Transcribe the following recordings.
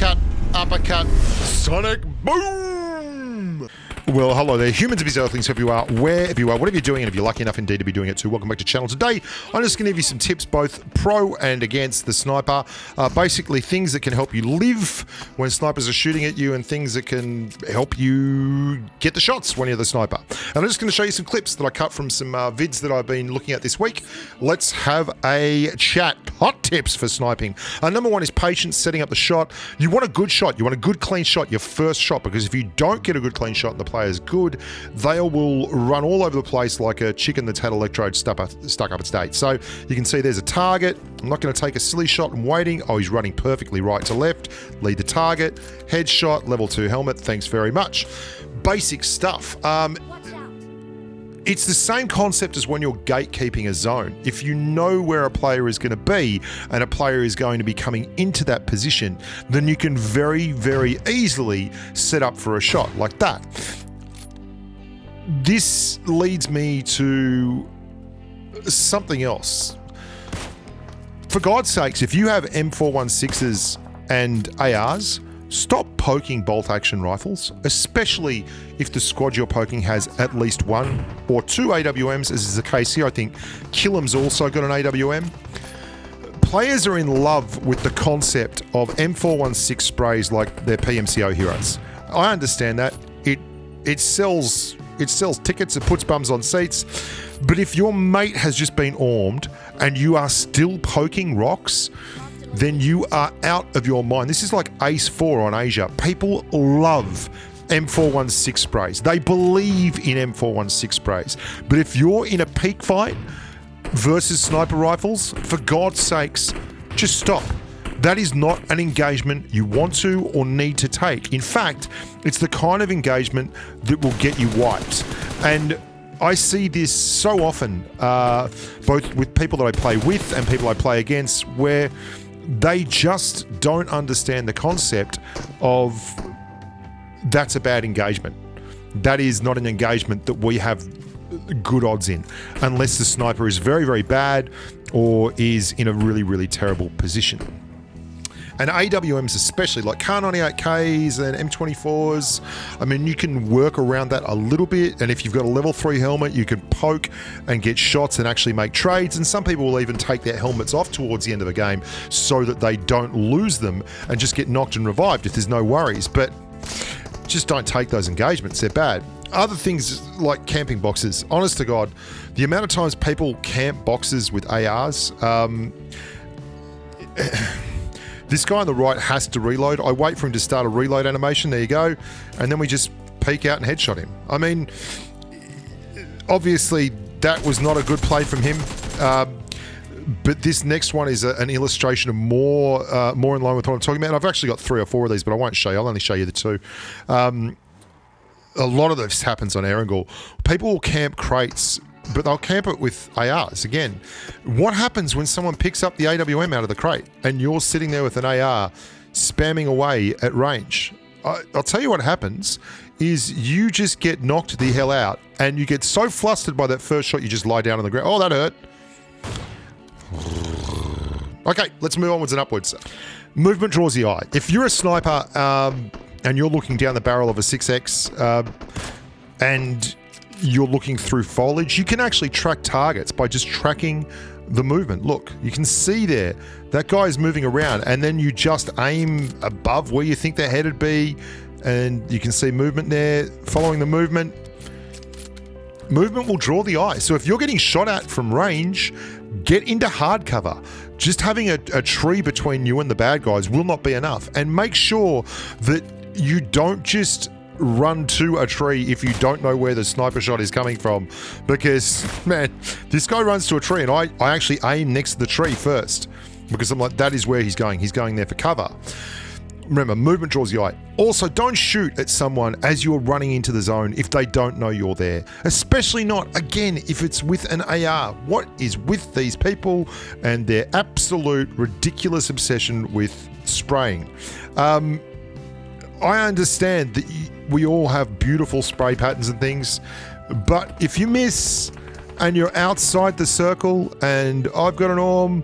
uppercut, uppercut, sonic boom! Well, hello there, humans, bees, earthlings, wherever you are, wherever you are, whatever you're doing, and if you're lucky enough indeed to be doing it too, welcome back to the channel. Today, I'm just going to give you some tips, both pro and against the sniper. Basically, things that can help you live when snipers are shooting at you and things that can help you get the shots when you're the sniper. And I'm just going to show you some clips that I cut from some vids that I've been looking at this week. Let's have a chat. Hot tips for sniping. Number one is patience, setting up the shot. You want a good shot. You want a good, clean shot, your first shot, because if you don't get a good, clean shot and the player's good, they will run all over the place like a chicken that's had electrodes stuck up its date. So you can see there's a target. I'm not going to take a silly shot and waiting. Oh, he's running perfectly right to left. Lead the target. Headshot, level 2 helmet. Thanks very much. Basic stuff. It's the same concept as when you're gatekeeping a zone. If you know where a player is going to be and a player is going to be coming into that position, then you can very, very easily set up for a shot like that. This leads me to something else. For God's sakes, if you have M416s and ARs, stop poking bolt-action rifles, especially if the squad you're poking has at least one or two AWMs, as is the case here. I think Killam's also got an AWM. Players are in love with the concept of M416 sprays like they're PMCO heroes. I understand that. It sells tickets, it puts bums on seats, but if your mate has just been armed and you are still poking rocks, then you are out of your mind. This is like Ace 4 on Asia. People love M416 sprays. They believe in M416 sprays. But if you're in a peak fight versus sniper rifles, for God's sakes, just stop. That is not an engagement you want to or need to take. In fact, it's the kind of engagement that will get you wiped. And I see this so often, both with people that I play with and people I play against, where they just don't understand the concept of that's a bad engagement. That is not an engagement that we have good odds in, unless the sniper is very, very bad or is in a really, really terrible position. And AWMs especially, like Kar98Ks and M24s, I mean, you can work around that a little bit, and if you've got a level 3 helmet, you can poke and get shots and actually make trades, and some people will even take their helmets off towards the end of a game so that they don't lose them and just get knocked and revived if there's no worries. But just don't take those engagements, they're bad. Other things like camping boxes. Honest to God, the amount of times people camp boxes with ARs, this guy on the right has to reload. I wait for him to start a reload animation. There you go. And then we just peek out and headshot him. I mean, obviously that was not a good play from him. But this next one is an illustration of more in line with what I'm talking about. And I've actually got 3 or 4 of these, but I won't show you. I'll only show you the 2. A lot of this happens on Erangel. People will camp crates, but they'll camp it with ARs. Again, what happens when someone picks up the AWM out of the crate and you're sitting there with an AR spamming away at range? I'll tell you what happens is you just get knocked the hell out and you get so flustered by that first shot you just lie down on the ground. Oh, that hurt. Okay, let's move onwards and upwards. Movement draws the eye. If you're a sniper and you're looking down the barrel of a 6X and you're looking through foliage, you can actually track targets by just tracking the movement. Look, you can see there, that guy is moving around, and then you just aim above where you think their head would be, and you can see movement there. Following the movement will draw the eye. So if you're getting shot at from range, get into hard cover. Just having a tree between you and the bad guys will not be enough. And make sure that you don't just run to a tree if you don't know where the sniper shot is coming from, because man, this guy runs to a tree and I actually aim next to the tree first because I'm like, that is where he's going there for cover. Remember, movement draws the eye. Also, don't shoot at someone as you're running into the zone if they don't know you're there, especially not, again, if it's with an AR. What is with these people and their absolute ridiculous obsession with spraying? I understand that we all have beautiful spray patterns and things, but if you miss and you're outside the circle and I've got an arm,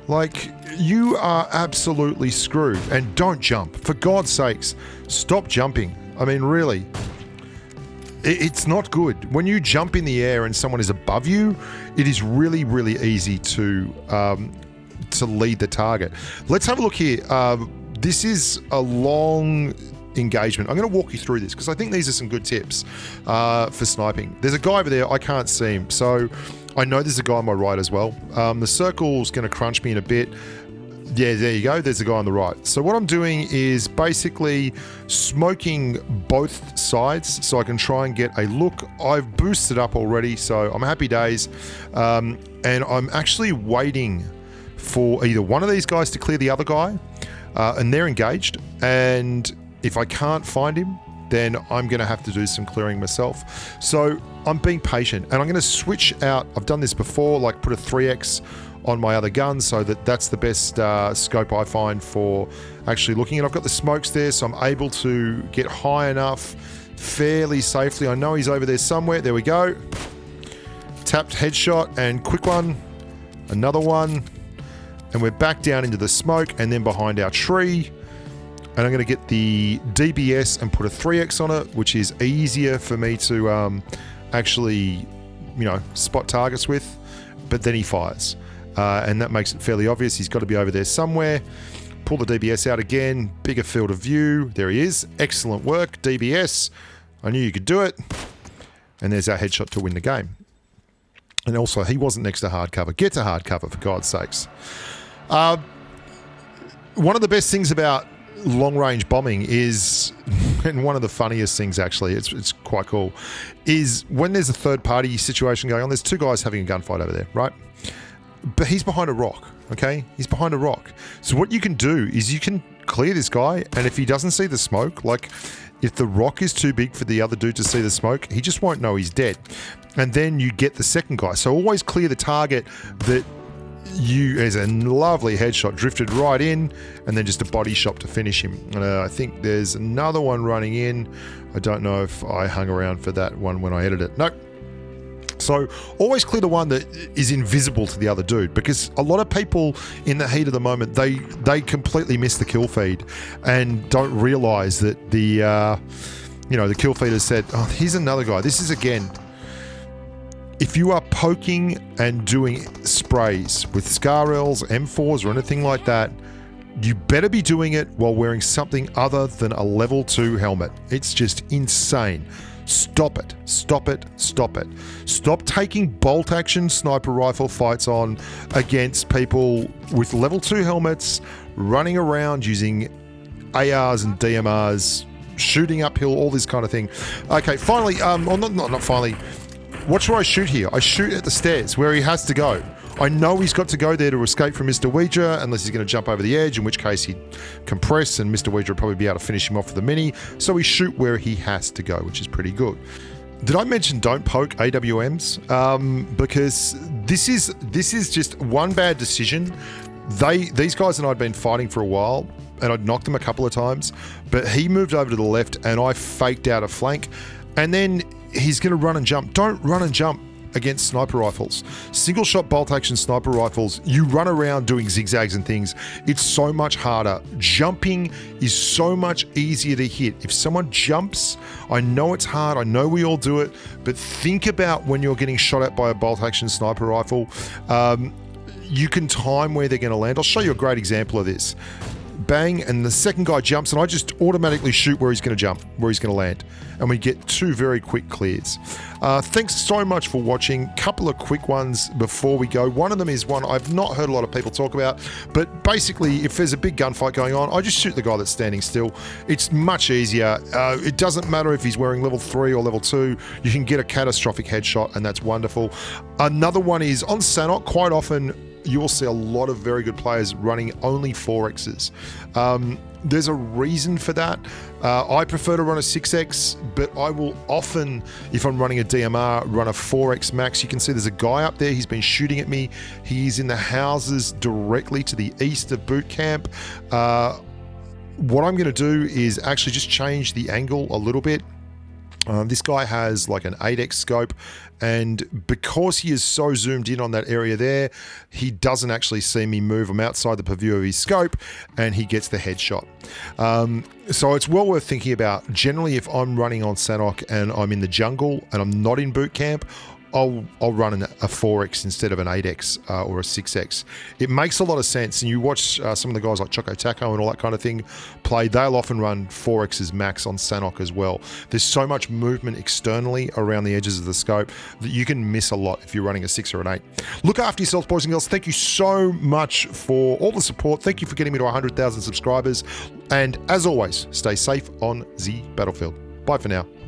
like, you are absolutely screwed. And don't jump. For God's sakes, stop jumping. I mean, really. It's not good. When you jump in the air and someone is above you, it is really, really easy to lead the target. Let's have a look here. This is a long engagement. I'm going to walk you through this because I think these are some good tips for sniping. There's a guy over there. I can't see him. So I know there's a guy on my right as well. The circle's going to crunch me in a bit. Yeah, there you go. There's a guy on the right. So what I'm doing is basically smoking both sides so I can try and get a look. I've boosted up already, so I'm happy days. And I'm actually waiting for either one of these guys to clear the other guy, and they're engaged. And if I can't find him, then I'm going to have to do some clearing myself. So I'm being patient, and I'm going to switch out. I've done this before, like put a 3x on my other gun so that's the best scope I find for actually looking at. I've got the smokes there, so I'm able to get high enough fairly safely. I know he's over there somewhere. There we go. Tapped headshot and quick one. Another one. And we're back down into the smoke and then behind our tree. And I'm going to get the DBS and put a 3x on it, which is easier for me to actually, spot targets with. But then he fires. And that makes it fairly obvious. He's got to be over there somewhere. Pull the DBS out again. Bigger field of view. There he is. Excellent work, DBS. I knew you could do it. And there's our headshot to win the game. And also, he wasn't next to hard cover. Get to hard cover, for God's sakes. One of the best things about long-range bombing is, and one of the funniest things actually, it's quite cool, is when there's a third-party situation going on. There's two guys having a gunfight over there, right? But he's behind a rock, okay? He's behind a rock. So what you can do is you can clear this guy, and if he doesn't see the smoke, like if the rock is too big for the other dude to see the smoke, he just won't know he's dead. And then you get the second guy. So always clear the target that there's a lovely headshot, drifted right in, and then just a body shot to finish him. I think there's another one running in. I don't know if I hung around for that one when I edited it. Nope. So always clear the one that is invisible to the other dude, because a lot of people in the heat of the moment, they completely miss the kill feed and don't realize that the kill feed has said, oh, here's another guy. This is again, if you are poking and doing sprays with SCAR-Ls, M4s or anything like that, you better be doing it while wearing something other than a level 2 helmet. It's just insane. Stop it. Stop it. Stop it. Stop taking bolt action sniper rifle fights on against people with level 2 helmets, running around using ARs and DMRs, shooting uphill, all this kind of thing. Okay, finally, not finally. What should I shoot here? I shoot at the stairs where he has to go. I know he's got to go there to escape from Mr. Ouija, unless he's going to jump over the edge, in which case he'd compress and Mr. Ouija would probably be able to finish him off with a mini. So we shoot where he has to go, which is pretty good. Did I mention don't poke AWMs? Because this is just one bad decision. These guys and I had been fighting for a while, and I'd knocked them a couple of times, but he moved over to the left and I faked out a flank, and then he's going to run and jump. Don't run and jump against sniper rifles. Single shot bolt action sniper rifles, you run around doing zigzags and things. It's so much harder. Jumping is so much easier to hit. If someone jumps, I know it's hard, I know we all do it, but think about when you're getting shot at by a bolt action sniper rifle. You can time where they're going to land. I'll show you a great example of this. Bang, and the second guy jumps, and I just automatically shoot where he's going to jump, where he's going to land. And we get two very quick clears. Thanks so much for watching. Couple of quick ones before we go. One of them is one I've not heard a lot of people talk about, but basically, if there's a big gunfight going on, I just shoot the guy that's standing still. It's much easier. It doesn't matter if he's wearing level 3 or level 2. You can get a catastrophic headshot, and that's wonderful. Another one is on Sanok. Quite often, you will see a lot of very good players running only 4Xs. There's a reason for that. I prefer to run a 6X, but I will often, if I'm running a DMR, run a 4X max. You can see there's a guy up there. He's been shooting at me. He's in the houses directly to the east of boot camp. What I'm going to do is actually just change the angle a little bit. This guy has like an 8x scope, and because he is so zoomed in on that area there, he doesn't actually see me move. I'm outside the purview of his scope, and he gets the headshot. So it's well worth thinking about. Generally, if I'm running on Sanhok and I'm in the jungle and I'm not in boot camp, I'll run a 4x instead of an 8x or a 6x. It makes a lot of sense. And you watch some of the guys like Choco Taco and all that kind of thing play, they'll often run 4x's max on Sanhok as well. There's so much movement externally around the edges of the scope that you can miss a lot if you're running a 6 or an 8. Look after yourselves, boys and girls. Thank you so much for all the support. Thank you for getting me to 100,000 subscribers. And as always, stay safe on the battlefield. Bye for now.